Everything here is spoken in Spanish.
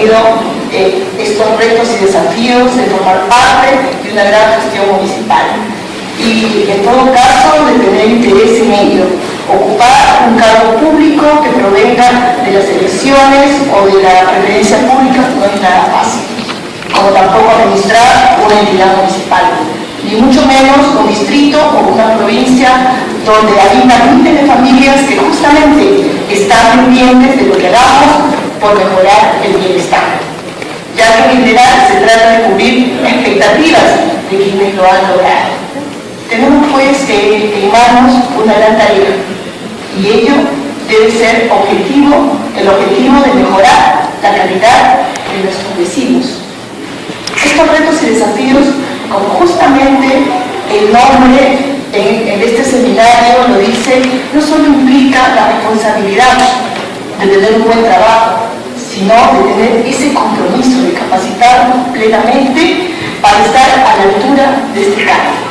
tenido estos retos y desafíos de formar parte de una gran gestión municipal. Y en todo caso, de tener interés en ello. Ocupar un cargo público que provenga de las elecciones o de la preferencia pública no es nada fácil, como tampoco administrar una entidad municipal, ni mucho menos un distrito o una provincia donde habitan miles de familias que justamente están pendientes de lo que hagamos por mejorar el bienestar, ya que en general se trata de cubrir expectativas de quienes lo han logrado. Tenemos pues en manos una gran tarea, y ello debe ser el objetivo de mejorar la calidad de nuestros vecinos. Estos retos y desafíos, como justamente el nombre en este seminario lo dice, no solo implica la responsabilidad de tener un buen trabajo, sino de tener ese compromiso de capacitarnos plenamente para estar a la altura de este cargo.